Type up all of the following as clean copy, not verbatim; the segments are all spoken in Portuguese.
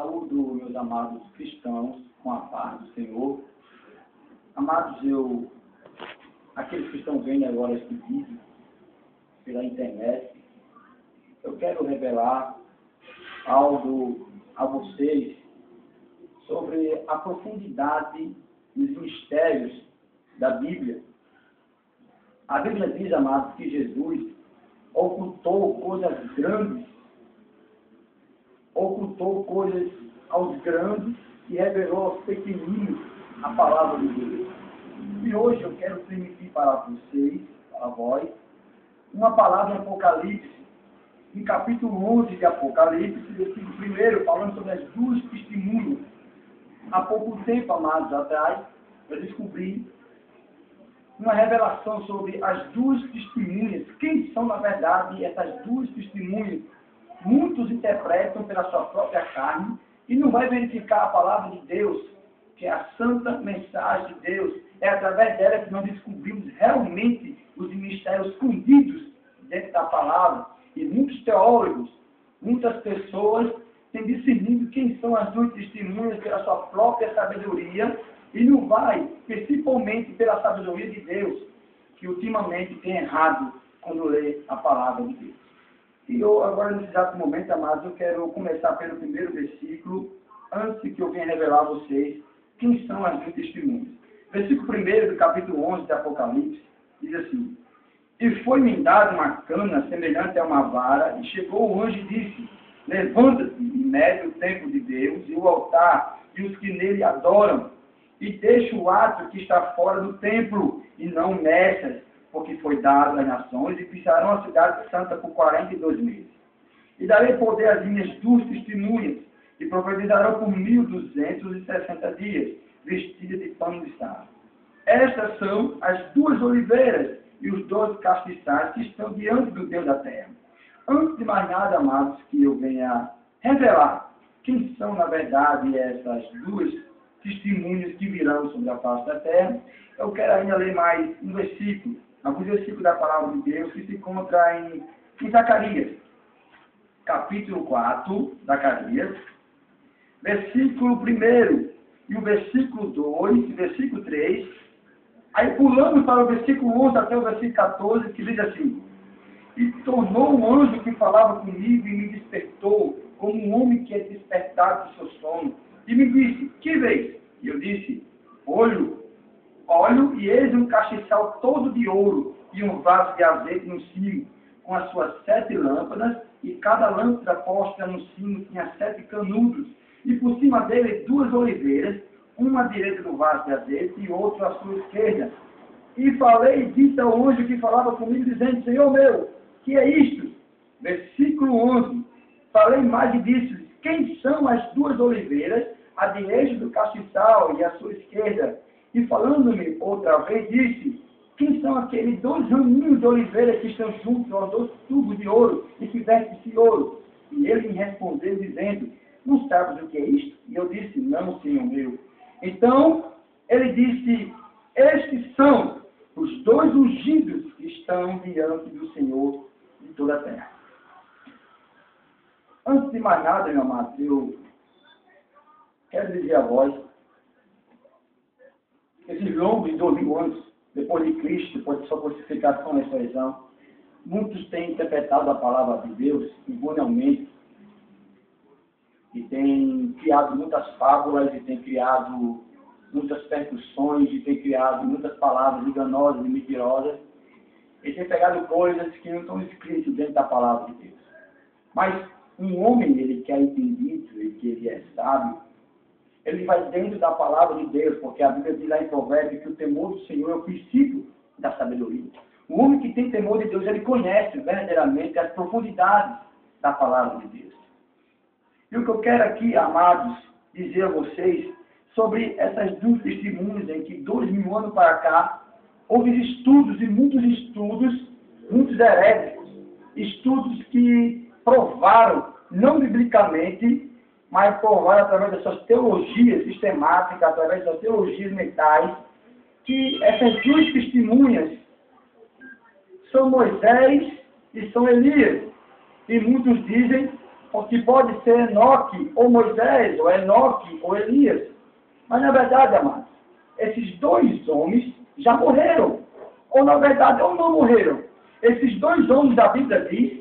Saúdo meus amados cristãos com a paz do Senhor. Amados, aqueles que estão vendo agora este vídeo pela internet, eu quero revelar algo a vocês sobre a profundidade dos mistérios da Bíblia. A Bíblia diz, amados, que Jesus ocultou coisas grandes, ocultou coisas aos grandes e revelou aos pequeninos a palavra de Deus. E hoje eu quero transmitir para vocês, para vós, uma palavra em Apocalipse, em capítulo 11 de Apocalipse, versículo 1, falando sobre as duas testemunhas. Há pouco tempo, amados, atrás, eu descobri uma revelação sobre as duas testemunhas. Quem são, na verdade, essas duas testemunhas? Muitos interpretam pela sua própria carne e não vai verificar a palavra de Deus, que é a santa mensagem de Deus. É através dela que nós descobrimos realmente os mistérios escondidos dentro da palavra. E muitos teólogos, muitas pessoas têm discernido quem são as duas testemunhas pela sua própria sabedoria e não vai, principalmente pela sabedoria de Deus, que ultimamente tem errado quando lê a palavra de Deus. E eu, agora, nesse exato momento, amados, eu quero começar pelo primeiro versículo, antes que eu venha revelar a vocês quem são as duas testemunhas. Versículo 1 do capítulo 11 de Apocalipse, diz assim: E foi-me dada uma cana semelhante a uma vara, e chegou o anjo e disse: Levanta-te e mede o templo de Deus, e o altar, e os que nele adoram, e deixa o átrio que está fora do templo, e não mexas, porque foi dado às nações, e pisarão a cidade santa por 42 meses. E darei poder às minhas duas testemunhas, e profetizarão por 1260 dias, vestidas de pano de saco. Estas são as duas oliveiras e os 12 castiçais que estão diante do Deus da terra. Antes de mais nada, amados, que eu venha revelar quem são, na verdade, essas duas testemunhas que virão sobre a face da terra, eu quero ainda ler mais um versículo, alguns versículos da palavra de Deus que se encontra em Zacarias, capítulo 4, Zacarias, versículo 1 e o versículo 2 e versículo 3, aí pulamos para o versículo 11 até o versículo 14, que diz assim: E tornou o anjo que falava comigo e me despertou, como um homem que é despertado do seu sono, e me disse: Que vês? E eu disse: Olho, e eis um castiçal todo de ouro, e um vaso de azeite no cimo, com as suas 7 lâmpadas, e cada lâmpada posta no cimo tinha 7 canudos, e por cima dele 2 oliveiras, uma à direita do vaso de azeite e outra à sua esquerda. E falei e disse ao anjo que falava comigo, dizendo: Senhor meu, que é isto? Versículo 11. Falei mais e disse: Quem são as 2 oliveiras, à direita do castiçal e à sua esquerda? E falando-me outra vez, disse: Quem são aqueles 2 raminhos de oliveira que estão juntos aos 2 tubos de ouro e que vestem-se ouro? E ele me respondeu, dizendo: Não sabes o que é isto? E eu disse: Não, Senhor meu. Então, ele disse: Estes são os 2 ungidos que estão diante do Senhor de toda a terra. Antes de mais nada, meu amado, eu quero dizer a vós, esses longos 2000 anos depois de Cristo, depois de sua crucificação e ressurreição, muitos têm interpretado a palavra de Deus erroneamente e têm criado muitas fábulas e têm criado muitas percussões e têm criado muitas palavras enganosas e mentirosas e têm pegado coisas que não estão escritas dentro da palavra de Deus. Mas um homem, ele que é entendido e que ele é sábio, ele vai dentro da palavra de Deus, porque a Bíblia diz lá em Provérbios que o temor do Senhor é o princípio da sabedoria. O homem que tem temor de Deus, ele conhece verdadeiramente as profundidades da palavra de Deus. E o que eu quero aqui, amados, dizer a vocês sobre essas 2 testemunhas em que 2000 anos para cá houve estudos e muitos heréticos, estudos que provaram, não biblicamente, mas provaram através das suas teologias sistemáticas, através das teologias mentais, que essas 2 testemunhas são Moisés e são Elias. E muitos dizem que pode ser Enoque ou Moisés, ou Enoque ou Elias. Mas na verdade, amados, esses dois homens já morreram. Ou na verdade, ou não morreram. Esses dois homens da Bíblia diz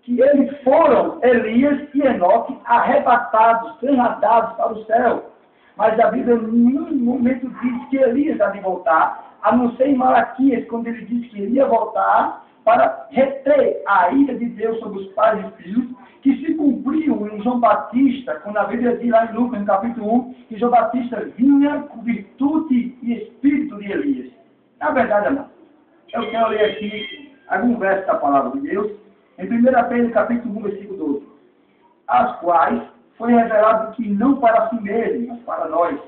que eles foram, Elias e Enoque, arrebatados, traslladados para o céu. Mas a Bíblia em nenhum momento diz que Elias há de voltar, a não ser em Malaquias, quando ele diz que ele ia voltar para reter a ira de Deus sobre os pais e filhos, que se cumpriu em João Batista, quando a Bíblia diz lá em Lucas, no capítulo 1, que João Batista vinha com virtude e espírito de Elias. Na verdade, amado, eu quero ler aqui algum verso da palavra de Deus, em 1 Pedro, capítulo 1, versículo 12, as quais foi revelado que não para si mesmo, mas para nós,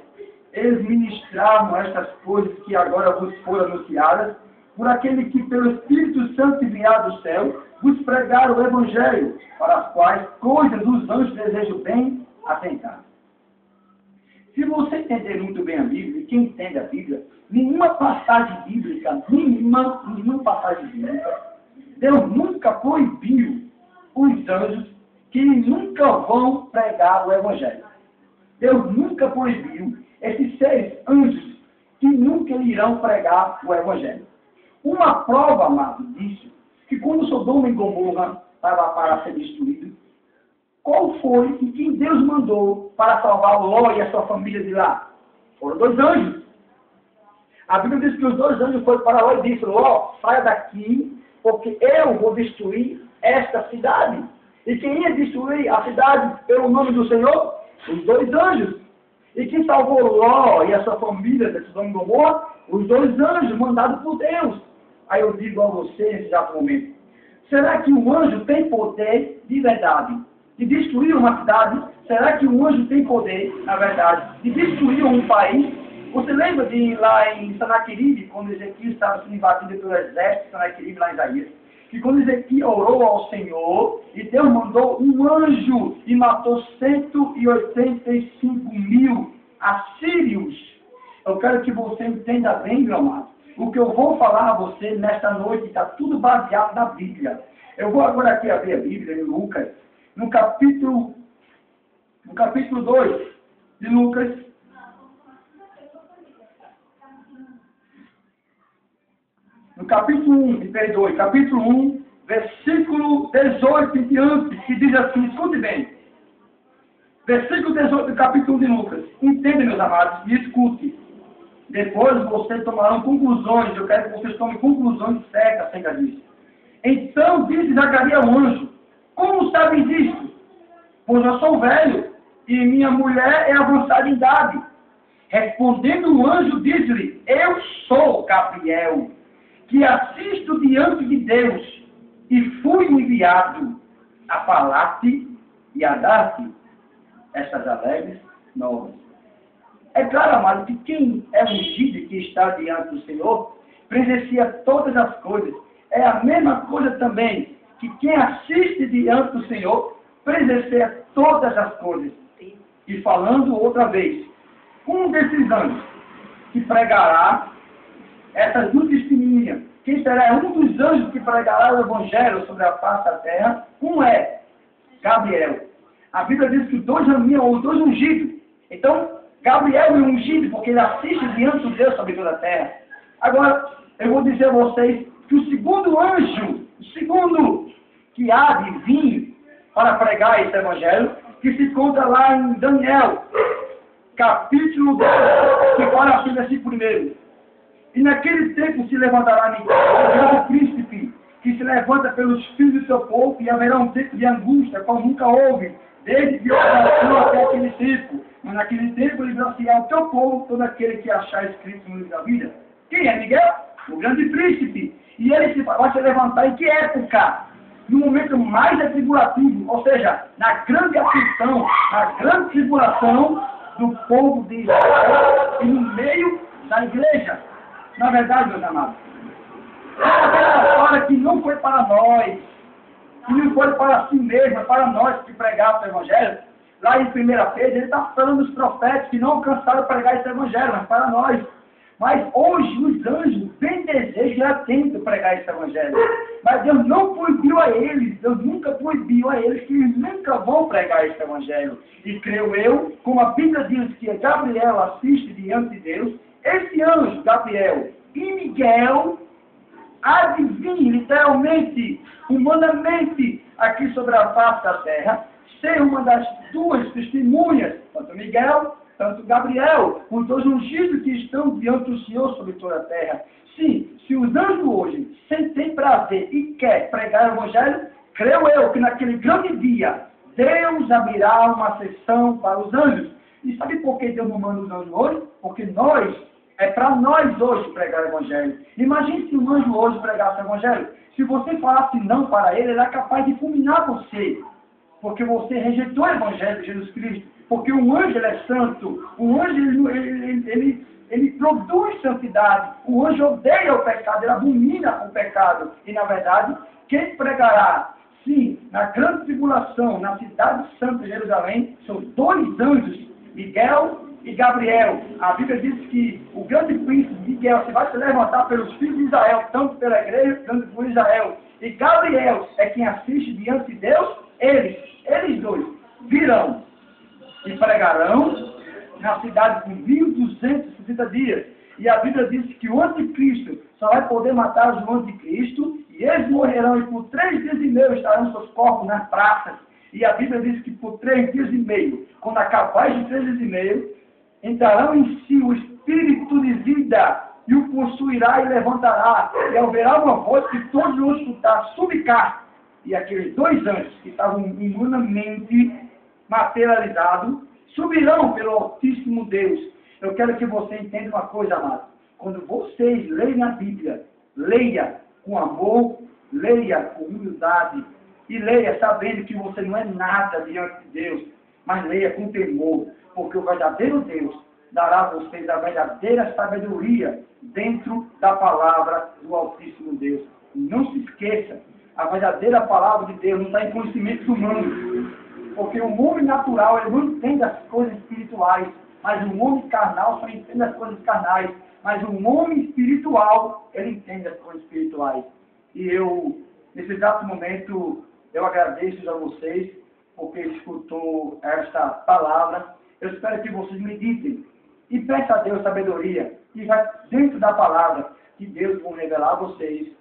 eles ministravam estas coisas que agora vos foram anunciadas, por aquele que pelo Espírito Santo enviado do céu, vos pregaram o Evangelho, para as quais coisas os anjos desejam bem atentar. Se você entender muito bem a Bíblia, e quem entende a Bíblia, nenhuma passagem bíblica, nenhuma passagem bíblica, Deus nunca proibiu os anjos que nunca vão pregar o Evangelho. Deus nunca proibiu esses 6 anjos que nunca irão pregar o Evangelho. Uma prova, amado, disso, que quando Sodoma e Gomorra estava para ser destruído, qual foi e quem Deus mandou para salvar o Ló e a sua família de lá? Foram 2 anjos. A Bíblia diz que os 2 anjos foram para Ló e disse: Ló, saia daqui, porque eu vou destruir esta cidade. E quem ia destruir a cidade pelo nome do Senhor? Os 2 anjos. E quem salvou Ló e a sua família de Sodoma e Gomorra? Os 2 anjos mandados por Deus. Aí eu digo a você nesse exato momento: será que um anjo tem poder de verdade de destruir uma cidade? Será que um anjo tem poder, na verdade, de destruir um país? Você lembra de lá em Sanaqueribe, quando Ezequiel estava sendo invadido pelo exército de Sanaqueribe, lá em Isaías? Que quando Ezequiel orou ao Senhor, e Deus mandou um anjo e matou 185 mil assírios. Eu quero que você entenda bem, meu amado. O que eu vou falar a você nesta noite está tudo baseado na Bíblia. Eu vou agora aqui abrir a Bíblia em Lucas, no capítulo 2 de Lucas. No capítulo 1, me perdoe, capítulo 1, versículo 18 em diante, que diz assim, escute bem. Versículo 18 do capítulo 1 de Lucas. Entenda, meus amados, e escute. Depois vocês tomarão conclusões, eu quero que vocês tomem conclusões certas acerca disso. Então disse Zacarias ao anjo: como sabes disso? Pois eu sou velho, e minha mulher é avançada em idade. Respondendo o anjo, disse-lhe: eu sou Gabriel, que assisto diante de Deus, e fui enviado a falar-te e a dar-te estas alegres novas. É claro, amado, que quem é ungido e que está diante do Senhor, presencia todas as coisas. É a mesma coisa também, que quem assiste diante do Senhor, presencia todas as coisas. E falando outra vez, um desses anjos que pregará essas duas testemunhas, quem será um dos anjos que pregará o Evangelho sobre a face da terra? Um é Gabriel. A Bíblia diz que os 2 ungidos. Então, Gabriel é ungido porque ele assiste diante de Deus sobre toda a terra. Agora, eu vou dizer a vocês que o segundo anjo, o segundo que há de vir para pregar esse Evangelho, que se encontra lá em Daniel, capítulo 2, que fala assim, versículo 1. E naquele tempo se levantará um grande príncipe, que se levanta pelos filhos do seu povo, e haverá um tempo de angústia, como nunca houve, desde que nasceu até aquele tempo. Mas naquele tempo livrar-se-á o teu povo, todo aquele que achar escrito no livro da vida. Quem é Miguel? O grande príncipe. E ele vai se levantar em que época? No momento mais atribulativo, ou seja, na grande aflição, na grande tribulação do povo de Israel e no meio da igreja. Na verdade, meus amados, é aquela hora que não foi para nós, que não foi para si mesmo, é para nós que pregamos o Evangelho. Lá em 1 Pedro, ele está falando dos profetas que não alcançaram a pregar esse Evangelho, mas para nós. Mas hoje os anjos bem desejam e atentam pregar esse evangelho. Mas Deus não proibiu a eles, Deus nunca proibiu a eles que eles nunca vão pregar esse evangelho. E creio eu, como a Bíblia diz que Gabriel assiste diante de Deus, esse anjo, Gabriel e Miguel, há de vir, literalmente, humanamente, aqui sobre a face da terra, ser uma das duas testemunhas, tanto Miguel, tanto Gabriel, os dois ungidos que estão diante do Senhor sobre toda a terra. Sim, se os anjos hoje sentem prazer e quer pregar o Evangelho, creio eu que naquele grande dia, Deus abrirá uma sessão para os anjos. E sabe por que Deus não manda os anjos hoje? Porque é para nós hoje pregar o Evangelho. Imagine se um anjo hoje pregasse o Evangelho. Se você falasse não para ele, ele é capaz de fulminar você. Porque você rejeitou o Evangelho de Jesus Cristo. Porque um anjo ele é santo. Um anjo ele produz santidade. O anjo odeia o pecado, ele abomina o pecado. E na verdade, quem pregará, sim, na grande tribulação, na cidade santa de Jerusalém, são dois anjos, Miguel e Gabriel. A Bíblia diz que o grande príncipe Miguel se vai se levantar pelos filhos de Israel, tanto pela igreja, tanto por Israel. E Gabriel é quem assiste diante de Deus. Eles dois virão e pregarão na cidade por 1260 dias. E a Bíblia diz que o anticristo só vai poder matar os anticristos, e eles morrerão, e por 3 dias e meio estarão seus corpos nas praças. E a Bíblia diz que por 3 dias e meio, quando acabar de 3 dias e meio, entrarão em si o espírito de vida, e o possuirá e levantará, e haverá uma voz que todos vão escutar, subicar. E aqueles dois anjos que estavam humanamente materializados, subirão pelo Altíssimo Deus. Eu quero que você entenda uma coisa, amado. Quando vocês leem a Bíblia, leia com amor, leia com humildade, e leia sabendo que você não é nada diante de Deus, mas leia com temor, porque o verdadeiro Deus dará a vocês a verdadeira sabedoria dentro da palavra do Altíssimo Deus. Não se esqueça, a verdadeira palavra de Deus não está em conhecimentos humanos, porque o homem natural ele não entende as coisas espirituais, mas o homem carnal só entende as coisas carnais, mas o homem espiritual, ele entende as coisas espirituais. E eu, nesse exato momento, eu agradeço a vocês, porque escutou esta palavra. Eu espero que vocês meditem e peçam a Deus sabedoria, e vai dentro da palavra, que Deus vai revelar a vocês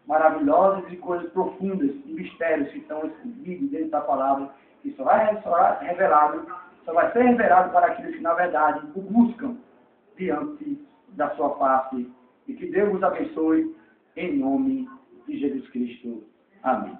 maravilhosas e coisas profundas e mistérios que estão escondidos dentro da palavra, que só vai ser revelado para aqueles que, na verdade, o buscam diante da sua face. E que Deus vos abençoe, em nome de Jesus Cristo. Amém.